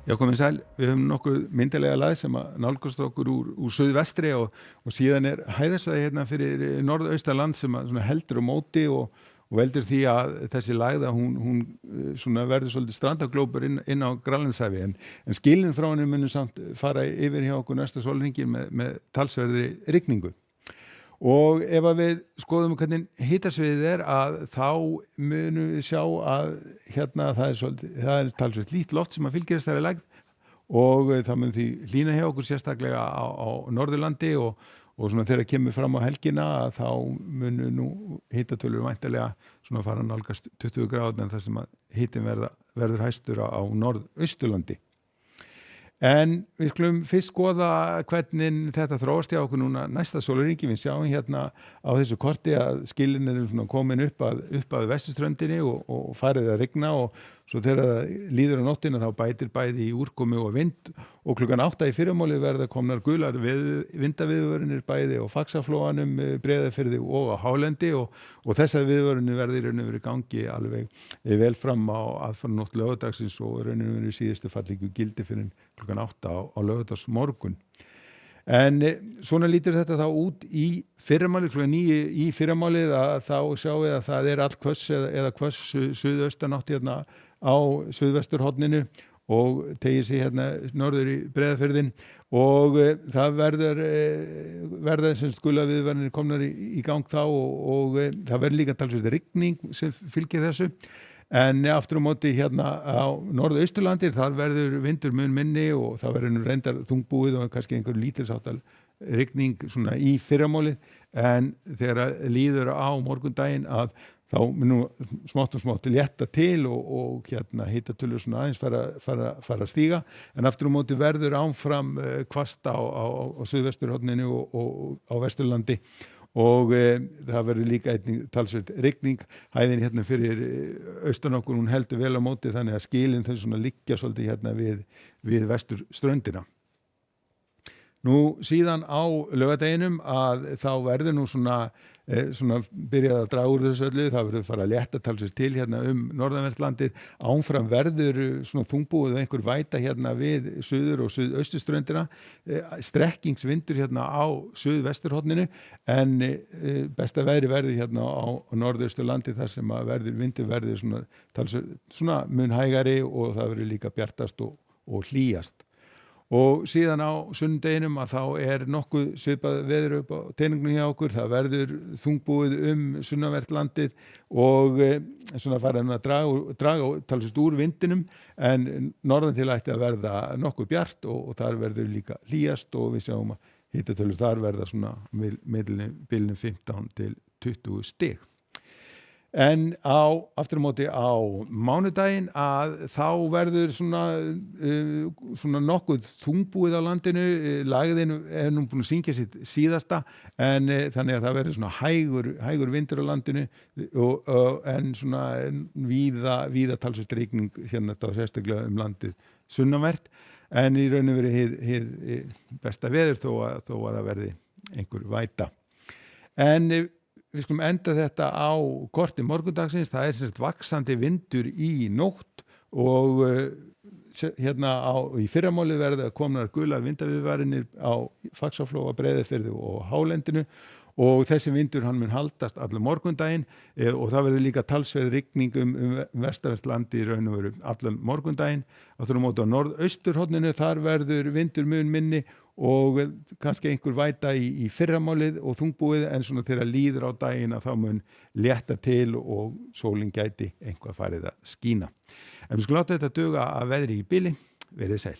Já, komið sæl. Við höfum nokkuð myndarlega lag sem að nálgast okkur úr suðvestri og síðan hæðarsvæði hérna fyrir norðaustaland sem að svona heldur á móti og veldur því að þessi lægða hún svona verður svolítið strandaglópur inn á Grænlandshafi en skilin frá henni munum samt fara yfir hjá okkur næsta sólarhringinn með talsverðri rigningu. Og ef að við skoðum hvernig hitasviðið að þá munum við sjá að hérna það er talsvert lít loft sem að fylgir þessari lægð og það mun því hlýna hjá okkur sérstaklega á Norðurlandi og svona þegar kemur fram á helgina að þá munu nú hitatölur væntanlega svona fara nálgast 20 gráður en það sem að hitin verður hæstur á Norðausturlandi. En við skulum fyrst skoða hvernig þetta þróast hjá okkur núna næsta sólarhringi. Við sjáum hérna á þessu korti að skilin svona komin upp að vesturströndinni og farið að rigna og svo þegar það líður á nóttina þá bætir bæði í úrkomu og vind og klukkan 8 í fyrramáli verða komnar gular vindaviðvörunir bæði á Faxaflóanum, Breiðafirði og á Hálendi og þessar viðvörunir verði í raun og veru í gangi alveg vel fram á aðfarnótt laugardagsins og raun og veru síðustu fallingu gildi fyrir klukkan 8 á laugardagsmorgun. En svona lítur þetta þá út í fyrramáli, klukkan 9 í fyrramálið að þá sjáum við að það er all hvöss eða hvöss suðaustanátt hérna á suðvesturhorninu og tegir sig hérna norður í Breiðafirðinn og það verða sem skula viðvaranir komnar í gang þá og það verður líka talsvert rigning sem fylgir þessu. En aftur á móti hérna á Norðausturlandi þar verður vindur mun minni og það verður reyndar þungbúið og kannski einhver lítilsháttar rigning svona í fyrramálið en þegar líður á morgundaginn að þá mun smátt og smátt létta til og hérna hitatölur svona aðeins fara að stíga en aftur á móti verður áfram hvasst á suðvesturhorninu og á Vesturlandi og það verður líka einnig talsvert rigning. Hæðin hérna fyrir austan okkur hún heldur vel á móti þannig að skilin þau svona liggja svolítið hérna við vesturströndina. Nú síðan á laugardeginum að þá verður nú svona byrjað að draga úr þessu öllu, það verður fara að létta talsvert til hérna norðanvert landið, áfram verður svona þungbúið og einhver væta hérna við suður og suðausturströndina, strekkingsvindur hérna á suðvesturhorninu en besta veðri verður hérna á norðausturlandi þar sem að vindur verður svona talsvert svona mun hægari og það verður líka bjartast og hlýjast. Og síðan á sunnudeginum að þá nokkuð svipað veður upp á teiningnum hjá okkur, það verður þungbúið sunnanvert landið og svona farið að draga talsvert úr vindinum en norðan til ætti að verða nokkuð bjart og þar verður líka hlýjast og við sjáum að hitatölur þar verða svona bilinu 15 til 20 stig. En aftur á móti á mánudaginn að þá verður svona nokkuð þungbúið á landinu, lægðin nú búin að syngja sitt síðasta en þannig að það verður svona hægur vindur á landinu en svona víða talsvert rigning hérna þetta sérstaklega landið sunnanvert en í raun og veru hið besta veður þó að það verði einhver væta. En við skulum enda þetta á korti morgundagsins, það sem sagt vaxandi vindur í nótt og hérna í fyrramálið verða komnar gular vindaviðvaranir á Faxaflóa, Breiðafirði og Hálendinu og þessi vindur hann mun haldast allan morgundaginn og það verður líka talsverð rigning vestanvert landi í raun og veru allan morgundaginn. Aftur á móti á norðausturhorninu þar verður vindur mun minni og kannski einhver væta í fyrramálið og þungbúið en svona þegar líður á daginn að þá mun létta til og sólin gæti einhvað farið að skína. En við skulum láta þetta duga að veðri í bili, verið sæl.